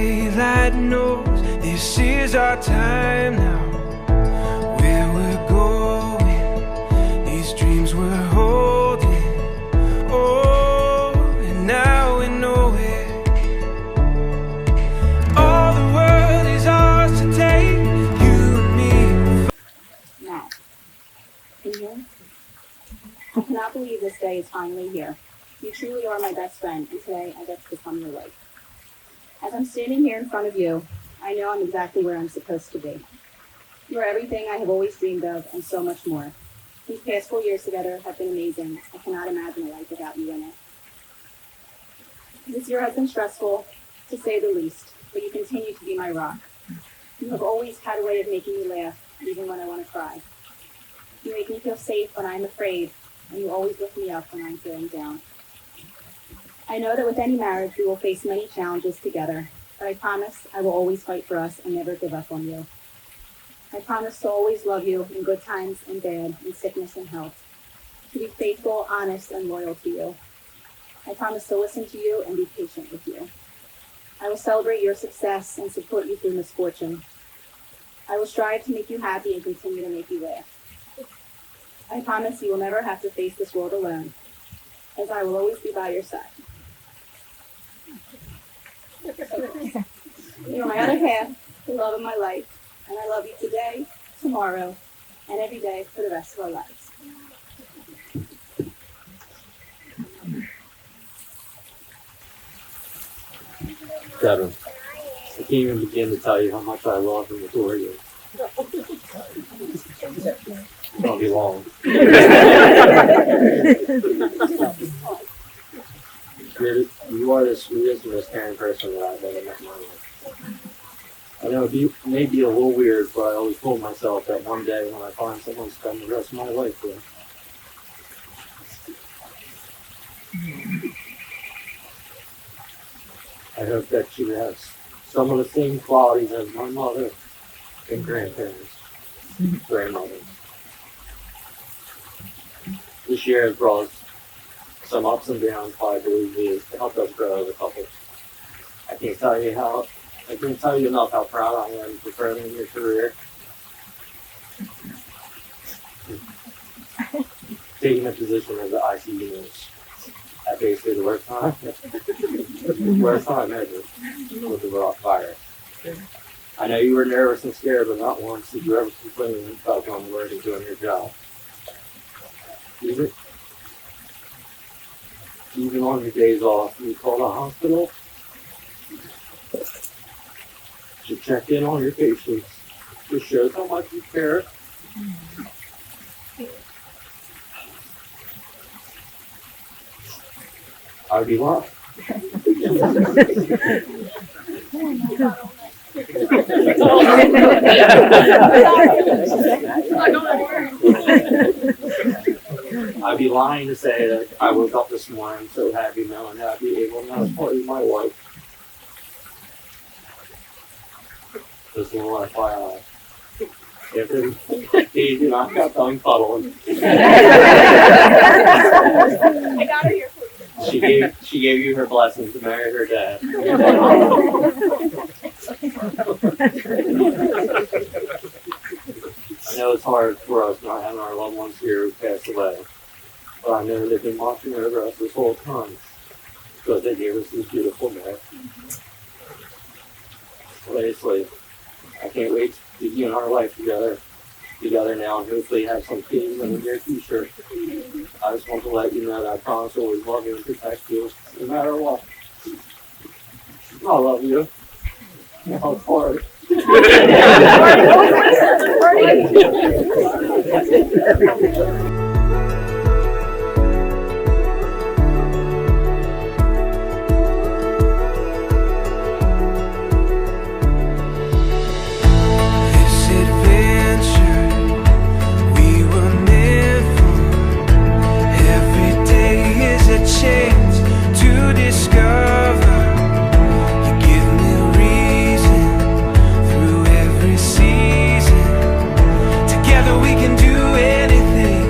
daylight knows this is our time now. Where we're going, these dreams we're holding. Oh, and now we know it. All the world is ours to take, you and me. Matt, can you hear me? I cannot believe this day is finally here. You truly are my best friend, and today I get to become your wife. As I'm standing here in front of you, I know I'm exactly where I'm supposed to be. You are everything I have always dreamed of, and so much more. These past 4 years together have been amazing. I cannot imagine a life without you in it. This year has been stressful, to say the least, but you continue to be my rock. You have always had a way of making me laugh, even when I want to cry. You make me feel safe when I'm afraid, and you always lift me up when I'm feeling down. I know that with any marriage, we will face many challenges together, but I promise I will always fight for us and never give up on you. I promise to always love you in good times and bad, in sickness and health, to be faithful, honest, and loyal to you. I promise to listen to you and be patient with you. I will celebrate your success and support you through misfortune. I will strive to make you happy and continue to make you laugh. I promise you will never have to face this world alone, as I will always be by your side. You are my other half, the love of my life, and I love you today, tomorrow, and every day for the rest of our lives. Devon, I can't even begin to tell you how much I love and adore you. It won't be long. You are the sweetest and most caring person that I've ever met in my life. I know it may be a little weird, but I always told myself that one day when I find someone to spend the rest of my life with, I hope that she has some of the same qualities as my mother and grandparents, grandmothers. This year has brought us some ups and downs, but I believe it helped us grow as a couple. I can't tell you enough how proud I am for furthering your career. Taking a position as an ICU nurse at basically the worst time ever with the virus. I know you were nervous and scared, but not once did you ever complain about going to work and doing your job. Even on your days off, you call the hospital to check in on your patients. Just shows how much you care. I'd be lying. I'd be lying to say that I woke up this morning so happy knowing that I'd be able to have part of my wife. Just a little FYI. After Katie and I got done cuddling, I got her here for you. she gave you her blessing to marry her dad. I know it's hard for us not having our loved ones here who passed away, but I know they've been watching over us this whole time because they gave us this beautiful man. Seriously, I can't wait to be in our life together now, and hopefully have some kids in the near future. I just want to let you know that I promise to always love you and protect you no matter what. I love you. No, it's hard. We can do anything.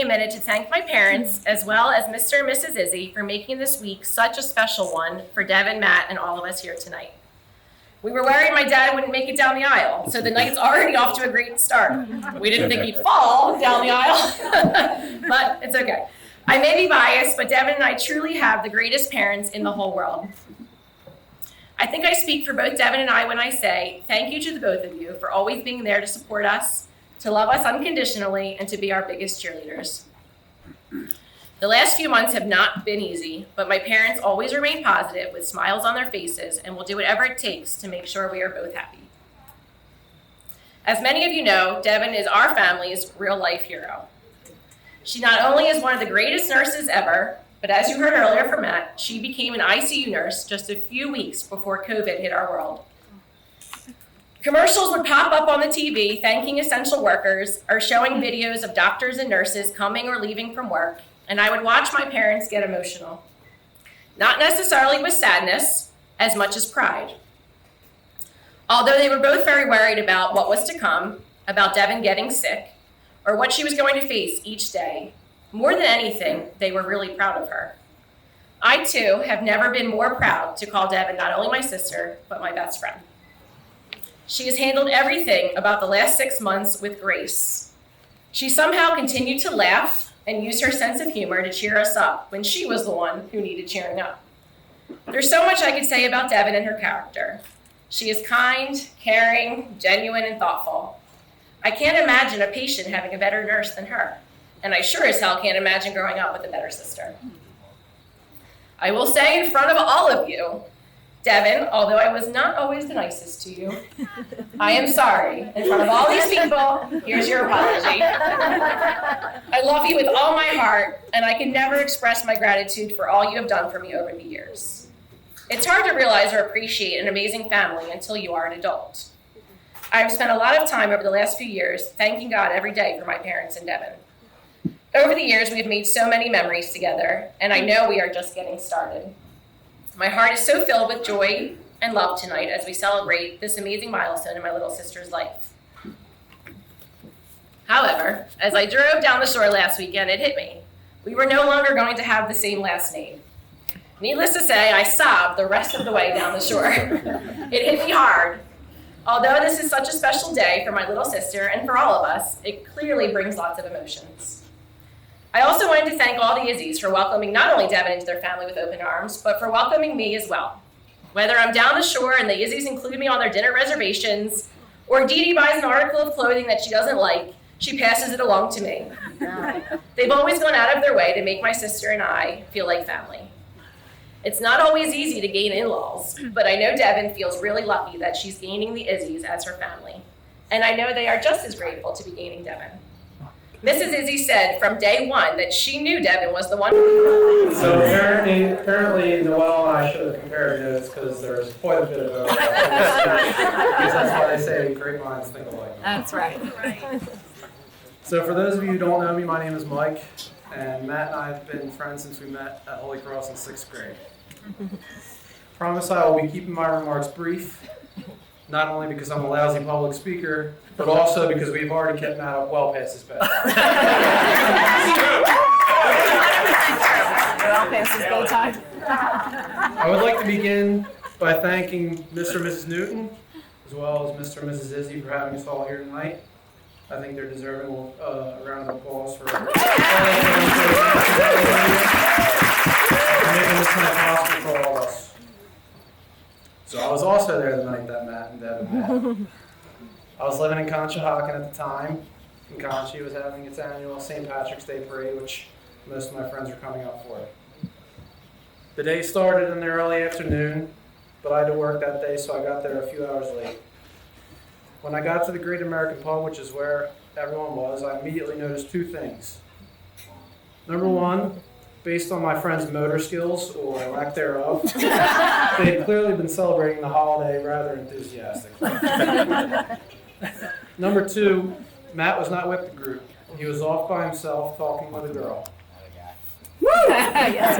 a minute to thank my parents, as well as Mr. and Mrs. Izzy, for making this week such a special one for Devon, Matt, and all of us here tonight. We were worried my dad wouldn't make it down the aisle, so the night's already off to a great start. We didn't think he'd fall down the aisle, but it's okay. I may be biased, but Devon and I truly have the greatest parents in the whole world. I think I speak for both Devon and I when I say thank you to the both of you for always being there to support us, to love us unconditionally, and to be our biggest cheerleaders. The last few months have not been easy, but my parents always remain positive with smiles on their faces and will do whatever it takes to make sure we are both happy. As many of you know, Devon is our family's real-life hero. She not only is one of the greatest nurses ever, but as you heard earlier from Matt, she became an ICU nurse just a few weeks before COVID hit our world. Commercials would pop up on the TV thanking essential workers or showing videos of doctors and nurses coming or leaving from work, and I would watch my parents get emotional. Not necessarily with sadness, as much as pride. Although they were both very worried about what was to come, about Devon getting sick, or what she was going to face each day, more than anything, they were really proud of her. I, too, have never been more proud to call Devon not only my sister, but my best friend. She has handled everything about the last 6 months with grace. She somehow continued to laugh and use her sense of humor to cheer us up when she was the one who needed cheering up. There's so much I could say about Devon and her character. She is kind, caring, genuine, and thoughtful. I can't imagine a patient having a better nurse than her, and I sure as hell can't imagine growing up with a better sister. I will say in front of all of you, Devon, although I was not always the nicest to you, I am sorry. In front of all these people, here's your apology. I love you with all my heart, and I can never express my gratitude for all you have done for me over the years. It's hard to realize or appreciate an amazing family until you are an adult. I've spent a lot of time over the last few years thanking God every day for my parents and Devon. Over the years, we have made so many memories together, and I know we are just getting started. My heart is so filled with joy and love tonight as we celebrate this amazing milestone in my little sister's life. However, as I drove down the shore last weekend, it hit me. We were no longer going to have the same last name. Needless to say, I sobbed the rest of the way down the shore. It hit me hard. Although this is such a special day for my little sister and for all of us, it clearly brings lots of emotions. I also wanted to thank all the Izzies for welcoming not only Devon into their family with open arms, but for welcoming me as well. Whether I'm down the shore and the Izzies include me on their dinner reservations, or Dee Dee buys an article of clothing that she doesn't like, she passes it along to me. They've always gone out of their way to make my sister and I feel like family. It's not always easy to gain in-laws, but I know Devon feels really lucky that she's gaining the Izzies as her family. And I know they are just as grateful to be gaining Devon. Mrs. Izzy said from day one that she knew Devon was the one. So apparently Noelle and I should have compared notes because there's quite a bit of overlap. Because that's why they say great minds think alike. That's right. So for those of you who don't know me, my name is Mike, and Matt and I have been friends since we met at Holy Cross in 6th grade. Promise I will be keeping my remarks brief, not only because I'm a lousy public speaker, but also because we've already kept Matt up well past his bedtime. Well past his bedtime. I would like to begin by thanking Mr. and Mrs. Newton, as well as Mr. and Mrs. Izzy for having us all here tonight. I think they're deserving a round of applause for making this night possible for all of us. So I was also there the night that Matt and Devon met. I was living in Conshohocken at the time, and Conchie was having its annual St. Patrick's Day Parade, which most of my friends are coming up for. The day started in the early afternoon, but I had to work that day, so I got there a few hours late. When I got to the Great American Pub, which is where everyone was, I immediately noticed two things. Number one, based on my friends' motor skills, or lack thereof, they had clearly been celebrating the holiday rather enthusiastically. Number two, Matt was not with the group. He was off by himself talking with a girl. Yes,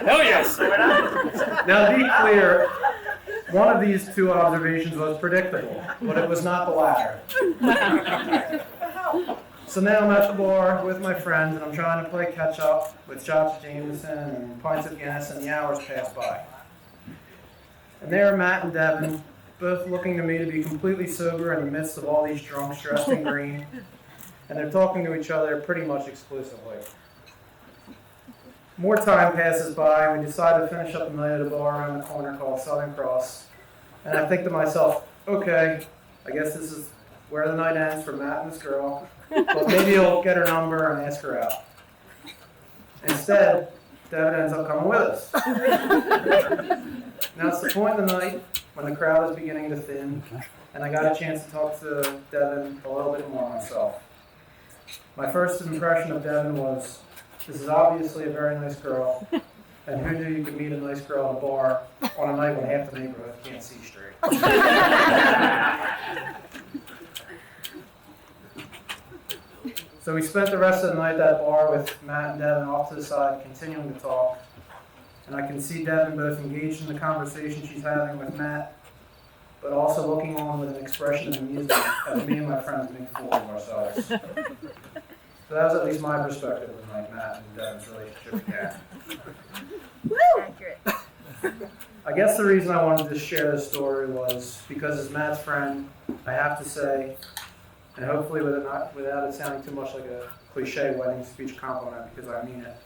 Hell yes! Now, to be clear, one of these two observations was predictable, but it was not the latter. So now I'm at the bar with my friends, and I'm trying to play catch up with shots of Jameson and pints of Guinness, and the hours pass by. And there are Matt and Devon, both looking to me to be completely sober in the midst of all these drunks dressed in green, and they're talking to each other pretty much exclusively. More time passes by, and we decide to finish up the night at a bar around the corner called Southern Cross, and I think to myself, okay, I guess this is where the night ends for Matt and this girl, but maybe I'll get her number and ask her out. Instead, Devon ends up coming with us. Now it's the point of the night when the crowd is beginning to thin, and I got a chance to talk to Devon a little bit more myself. My first impression of Devon was, this is obviously a very nice girl, and who knew you could meet a nice girl at a bar on a night when half the neighborhood can't see straight. So we spent the rest of the night at that bar with Matt and Devon off to the side, continuing to talk. And I can see Devon both engaged in the conversation she's having with Matt, but also looking on with an expression of amusement as me and my friends make fools of ourselves. So that was at least my perspective of like Matt and Devon's relationship began. Accurate. I guess the reason I wanted to share this story was because as Matt's friend, I have to say, and hopefully without it sounding too much like a cliche wedding speech compliment, because I mean it,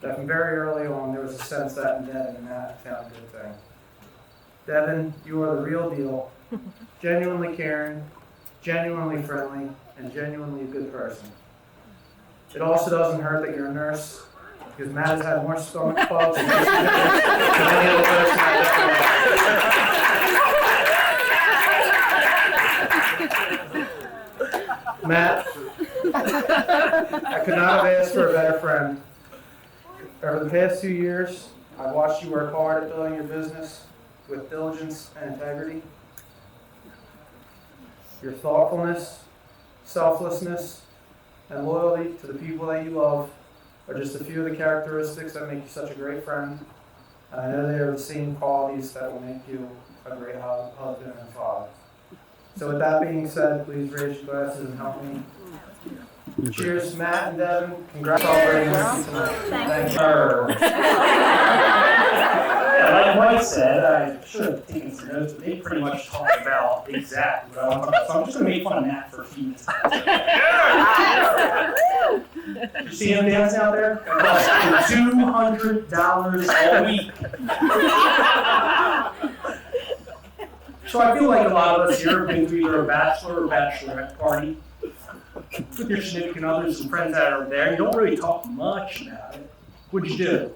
that from very early on there was a sense that in Devon and Matt found a good thing. Devon, you are the real deal, genuinely caring, genuinely friendly, and genuinely a good person. It also doesn't hurt that you're a nurse, because Matt has had more stomach bugs than any other person Matt, I could not have asked for a better friend. Over the past 2 years, I've watched you work hard at building your business with diligence and integrity. Your thoughtfulness, selflessness, and loyalty to the people that you love are just a few of the characteristics that make you such a great friend. And I know they are the same qualities that will make you a great husband and father. So with that being said, please raise your glasses and help me. Cheers, Matt and Devon. Congrats on celebrating with me tonight. Thank you. Yeah, like Mike said, I should have taken some notes, but they pretty much talked about exactly what I want to talk about. So I'm just going to make fun of Matt for a few minutes. You see him dancing out there? It costs $200 a week. So I feel like a lot of us here have been to either a bachelor or bachelorette party with your significant others and friends that are there. You don't really talk much about it. What'd you do?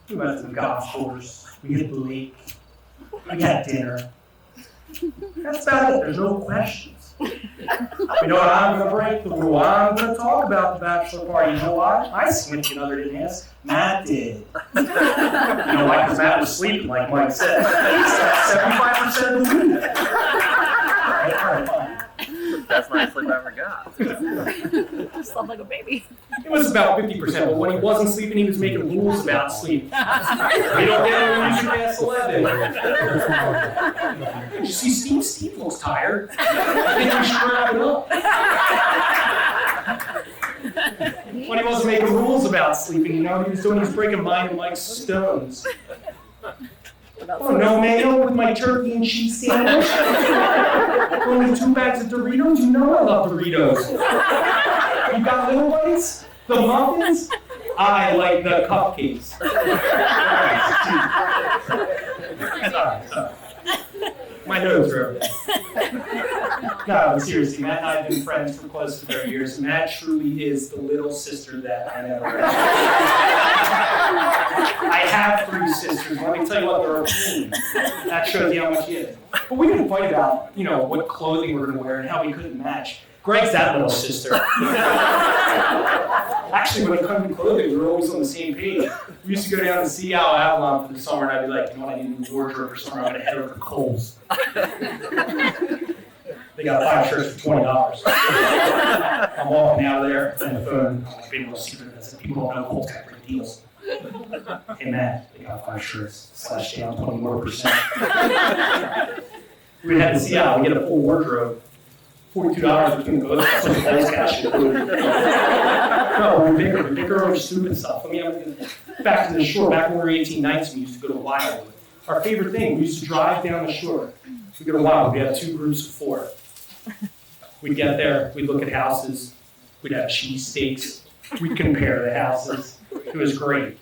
We went to the golf course. We hit the lake. We had dinner. That's about it. There's no questions. You know what? I'm going to break the rule. I'm going to talk about the bachelor party. You know why? My significant other didn't ask. Matt did. You know why? Because Matt was sleeping, like Mike said. 75% of the week. All right, fine. Best night's sleep I ever got. Slept like a baby. It was about 50%, but when he wasn't sleeping, he was making rules about sleep. You don't get him when you past 11. You see, Steve looks tired. I think we should wrap it up. When he wasn't making rules about sleeping, you know, he was breaking mine and Mike's stones. Oh, no mayo with my turkey and cheese sandwich? Only 2 bags of Doritos? You know I love Doritos. You got little bites? The muffins? I like the cupcakes. Sorry. My nose hurt. No, seriously, Matt and I have been friends for close to 30 years. Matt truly is the little sister that I never had. I have 3 sisters. Let me tell you what, they're a team. That shows you how much he is. But we didn't fight about, what clothing we're going to wear and how we couldn't match. Greg's that little sister. Actually, when it comes to clothing, we were always on the same page. We used to go down to see Al Avalon for the summer, and I'd be like, you know what, I need a new wardrobe for summer. I'm going to head over to Kohl's. They got 5 shirts for $20. I'm walking out of there, and the phone, I've been able to see that people don't know Kohl's got great deals. Hey, Matt, they got 5 shirts, slash down 20 more %. We had to see Al, we get a full wardrobe. $42 between both of us, so the whole cash included. No, we're bigger over stupid stuff. I mean, back to the shore, back when we were 18, 19, we used to go to Wildwood. Our favorite thing, we used to drive down the shore. We go to Wildwood, we have 2 groups of 4. We'd get there, we'd look at houses, we'd have cheesesteaks, we'd compare the houses. It was great.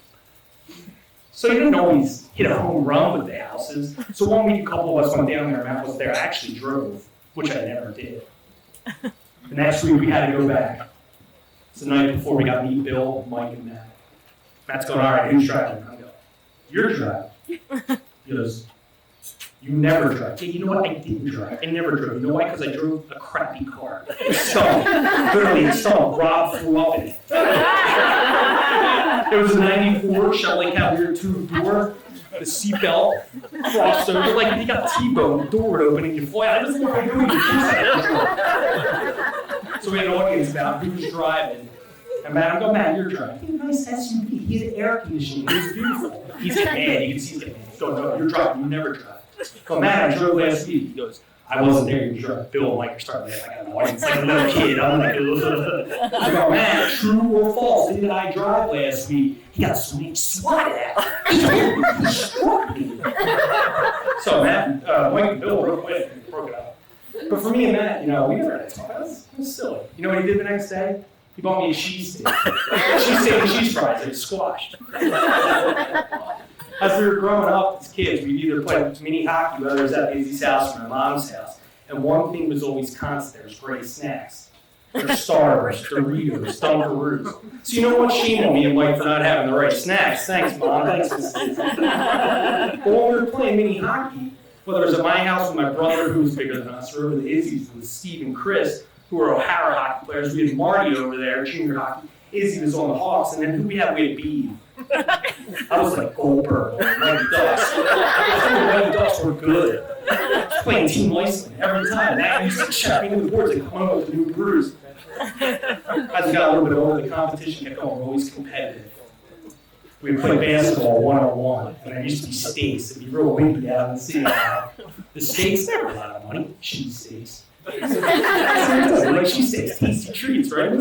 So you didn't always hit a home run with the houses. So one week, a couple of us went down there, and Matt was there. I actually drove, which I never did. The next week, we had to go back. It's the night before we got to meet Bill, Mike, and Matt. Matt's going, all right, who's driving? I go, you're driving. He goes, you never drive. Yeah, you know what? I didn't drive. I never drove. You know why? Because I drove a crappy car. Stunk. Literally, it stunk. Rob flew up in it. It was a 94 Chevrolet Cavalier 2-door. The seatbelt crossed over. Like, you got T-bone, the door would open, and you fly out. I just what I'm doing. So we had an audience about who was driving. And Matt, I'm going, Matt, you're driving. He had a nice SUV. He had air conditioning. It was beautiful. He's getting mad. You can see he's getting mad. He's going, no, you're driving. You never drive. Well, Matt, I drove last week. He goes, I wasn't there. You drove. Bill and Mike are starting to laugh. I got an audience like a little kid. I'm like, ugh. I go, Matt, true or false? Didn't I drive last week? He got so many swatted at. He struck me. So Matt, Mike and Bill real quick broke it up. But for me and Matt, you know, we never had to talk. It was silly. You know what he did the next day? He bought me a cheese steak. Cheese steak and cheese fries. It was squashed. As we were growing up as kids, we'd either play mini hockey, whether it was at Izzy's house or my mom's house. And one thing was always constant. There was great snacks. There's Starburst, Doritos, Dunkaroos. So you know what? Shame on me and Mike for not having the right snacks. Thanks, Mom. Thanks, Mrs. But when we were playing mini hockey, whether it was at my house with my brother, who was bigger than us, or over the Izzy's with Steve and Chris, who were O'Hara hockey players. We had Marty over there, junior hockey. Izzy was on the Hawks, and then who we had? We had Beebe. I was like Goldberg, Mighty Ducks. The Mighty Ducks were good. Playing Team Iceland every time. That used to check into the boards and come home with a new bruise. As we got a little bit older, the competition kept going. We're always competitive. We would play basketball 1-on-1, and there used to be steaks. It'd be real windy out in the city. The steaks, they were a lot of money. Cheese steaks. Like cheesesteaks, tasty treats, right?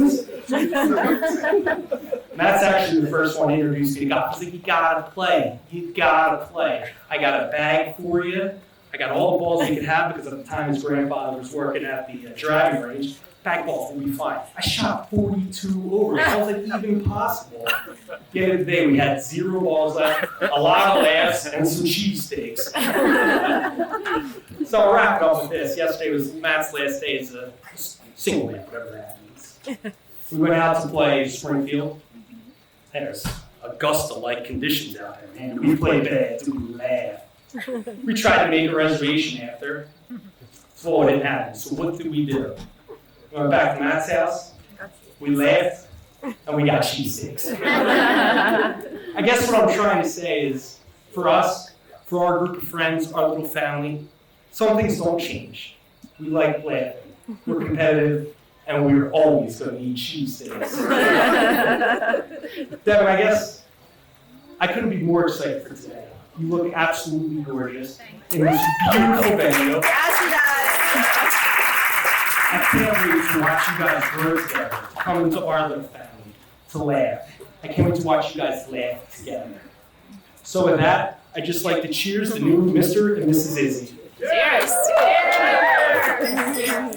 Matt's actually the first one to introduce me to golf. He's like, you gotta play. You gotta play. I got a bag for you. I got all the balls you could have because at the time his grandfather was working at the driving range. Bag balls will be fine. I shot 42 over. How was that even possible? At the end of the day, we had 0 balls left, a lot of laughs, and some cheesesteaks. So I'll wrap it up with this. Yesterday was Matt's last day as a single man, whatever that means. We went out to play Springfield. There's Augusta-like conditions out there, man. We played bad, we laughed. We tried to make a reservation after. So it didn't happen. So what did we do? We went back to Matt's house. We laughed, and we got cheesesteaks. I guess what I'm trying to say is, for us, for our group of friends, our little family, some things don't change. We like laughing. We're competitive, and we're always going to eat cheesesteaks. Devon, I guess I couldn't be more excited for today. You look absolutely gorgeous in this beautiful venue. Yes, he does. I can't wait to watch you guys grow together, to come into our little family, to laugh. I can't wait to watch you guys laugh together. So with that, I'd just like to cheers the new Mr. and Mrs. Izzy. Cheers! Cheers!